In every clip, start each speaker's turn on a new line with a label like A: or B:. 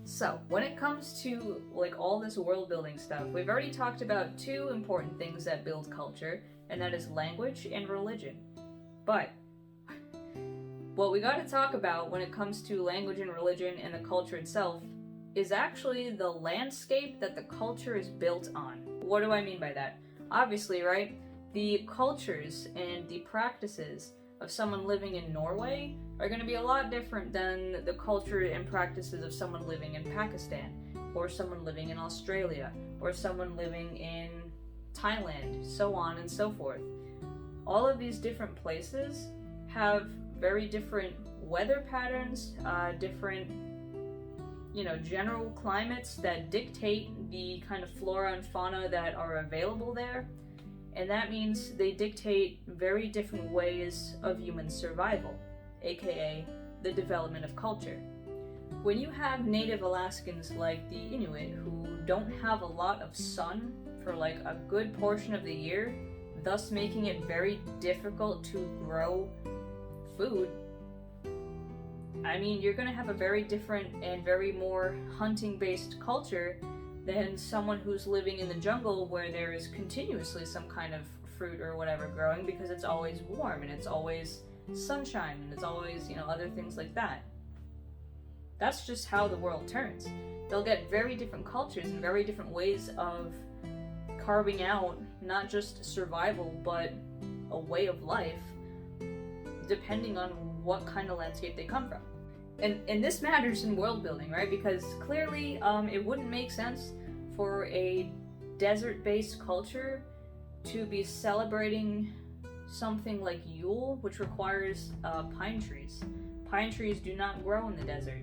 A: So, when it comes to like all this world building stuff, we've already talked about two important things that build culture, and that is language and religion. But what we got to talk about when it comes to language and religion and the culture itself is actually the landscape that the culture is built on. What do I mean by that? Obviously, right? The cultures and the practices of someone living in Norway are going to be a lot different than the culture and practices of someone living in Pakistan, or someone living in Australia, or someone living in Thailand, so on and so forth. All of these different places have very different weather patterns, different, general climates that dictate the kind of flora and fauna that are available there. And that means they dictate very different ways of human survival, aka the development of culture. When you have native Alaskans like the Inuit who don't have a lot of sun for like a good portion of the year, thus making it very difficult to grow food, I mean, you're going to have a very different and very more hunting-based culture than someone who's living in the jungle where there is continuously some kind of fruit or whatever growing because it's always warm and it's always sunshine and it's always, other things like that. That's just how the world turns. They'll get very different cultures and very different ways of carving out not just survival but a way of life depending on what kind of landscape they come from. And this matters in world building, right? Because clearly it wouldn't make sense for a desert-based culture to be celebrating something like Yule, which requires pine trees. Pine trees do not grow in the desert.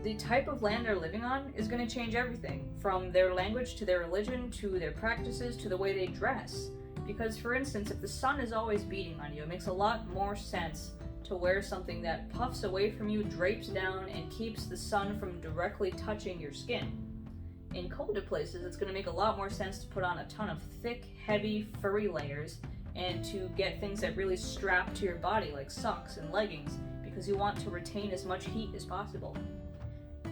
A: The type of land they're living on is going to change everything, from their language to their religion to their practices to the way they dress. Because, for instance, if the sun is always beating on you, it makes a lot more sense to wear something that puffs away from you, drapes down, and keeps the sun from directly touching your skin. In colder places, it's going to make a lot more sense to put on a ton of thick, heavy, furry layers and to get things that really strap to your body, like socks and leggings, because you want to retain as much heat as possible.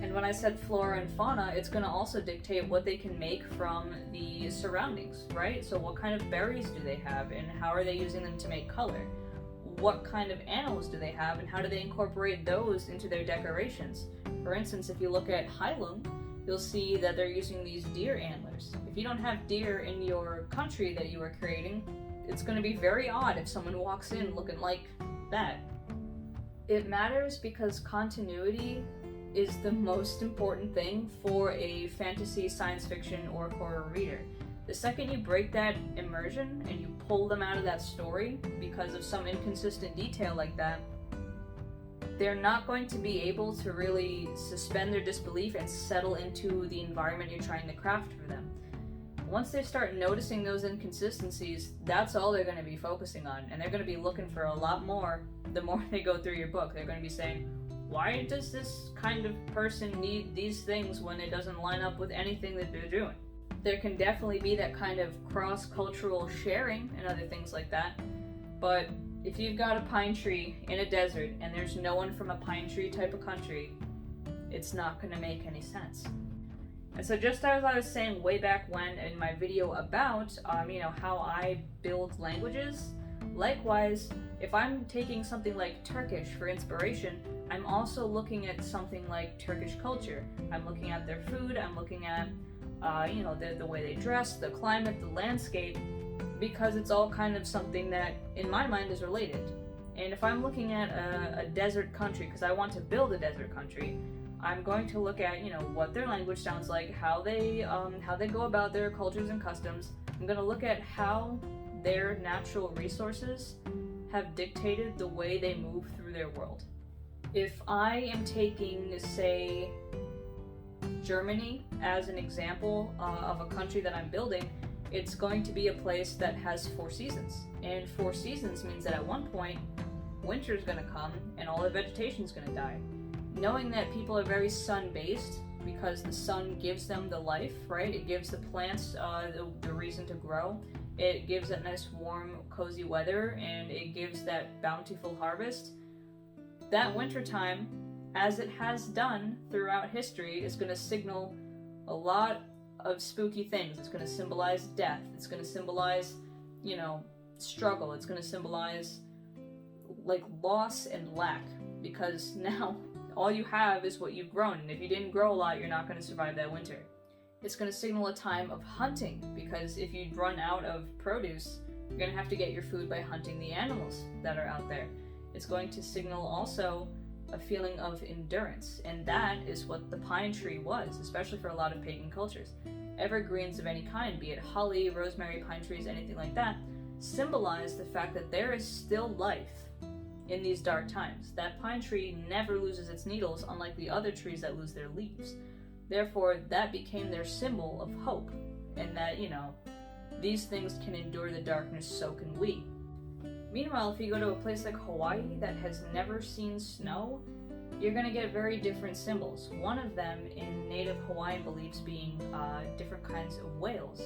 A: And when I said flora and fauna, it's going to also dictate what they can make from the surroundings, right? So what kind of berries do they have, and how are they using them to make color? What kind of animals do they have, and how do they incorporate those into their decorations? For instance, if you look at Highland, you'll see that they're using these deer antlers. If you don't have deer in your country that you are creating, it's going to be very odd if someone walks in looking like that. It matters because continuity is the most important thing for a fantasy, science fiction, or horror reader. The second you break that immersion and you pull them out of that story because of some inconsistent detail like that, they're not going to be able to really suspend their disbelief and settle into the environment you're trying to craft for them. Once they start noticing those inconsistencies, that's all they're going to be focusing on, and they're going to be looking for a lot more the more they go through your book. They're going to be saying, why does this kind of person need these things when it doesn't line up with anything that they're doing? There can definitely be that kind of cross-cultural sharing and other things like that, but if you've got a pine tree in a desert and there's no one from a pine tree type of country, it's not going to make any sense. And so just as I was saying way back when in my video about how I build languages, likewise, if I'm taking something like Turkish for inspiration, I'm also looking at something like Turkish culture. I'm looking at their food, I'm looking at the way they dress, the climate, the landscape, because it's all kind of something that, in my mind, is related. And if I'm looking at a desert country, because I want to build a desert country, I'm going to look at, what their language sounds like, how they go about their cultures and customs. I'm going to look at how their natural resources have dictated the way they move through their world. If I am taking, say, Germany as an example of a country that I'm building, it's going to be a place that has 4 seasons. And 4 seasons means that at one point, winter's going to come and all the vegetation's going to die. Knowing that people are very sun-based, because the sun gives them the life, right? It gives the plants the reason to grow. It gives that nice, warm, cozy weather, and it gives that bountiful harvest. That wintertime, as it has done throughout history, is going to signal a lot of spooky things. It's going to symbolize death. It's going to symbolize, struggle. It's going to symbolize like loss and lack, because now all you have is what you've grown, and if you didn't grow a lot, you're not going to survive that winter. It's going to signal a time of hunting, because if you run out of produce, you're going to have to get your food by hunting the animals that are out there. It's going to signal also a feeling of endurance, and that is what the pine tree was, especially for a lot of pagan cultures. Evergreens of any kind, be it holly, rosemary, pine trees, anything like that, symbolize the fact that there is still life in these dark times. That pine tree never loses its needles, unlike the other trees that lose their leaves. Therefore, that became their symbol of hope, and that, these things can endure the darkness, so can we. Meanwhile, if you go to a place like Hawaii that has never seen snow, you're going to get very different symbols. One of them in native Hawaiian beliefs being different kinds of whales.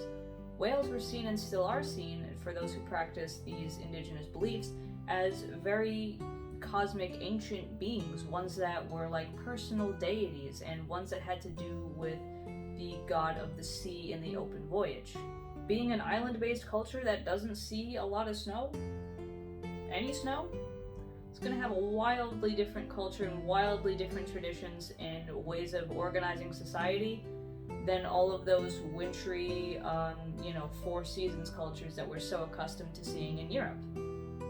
A: Whales were seen and still are seen, for those who practice these indigenous beliefs, as very cosmic ancient beings, ones that were like personal deities, and ones that had to do with the god of the sea and the open voyage. Being an island-based culture that doesn't see a lot of snow, any snow, it's going to have a wildly different culture and wildly different traditions and ways of organizing society than all of those wintry, four seasons cultures that we're so accustomed to seeing in Europe.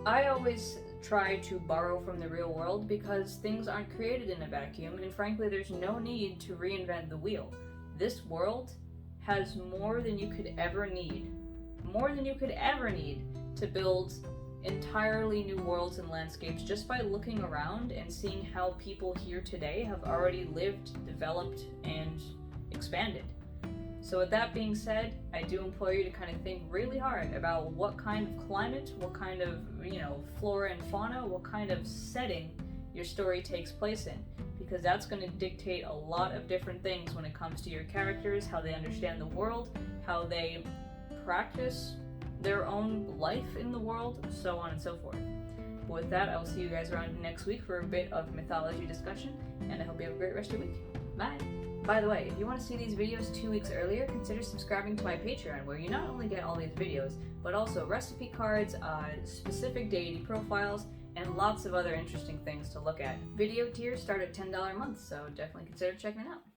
A: I always try to borrow from the real world, because things aren't created in a vacuum, and frankly there's no need to reinvent the wheel. This world has more than you could ever need to build entirely new worlds and landscapes, just by looking around and seeing how people here today have already lived, developed, and expanded. So with that being said, I do implore you to kind of think really hard about what kind of climate, what kind of, flora and fauna, what kind of setting your story takes place in, because that's going to dictate a lot of different things when it comes to your characters, how they understand the world, how they practice their own life in the world, so on and so forth. But with that, I will see you guys around next week for a bit of mythology discussion, and I hope you have a great rest of your week. Bye! By the way, if you want to see these videos 2 weeks earlier, consider subscribing to my Patreon, where you not only get all these videos, but also recipe cards, specific deity profiles, and lots of other interesting things to look at. Video tiers start at $10 a month, so definitely consider checking it out.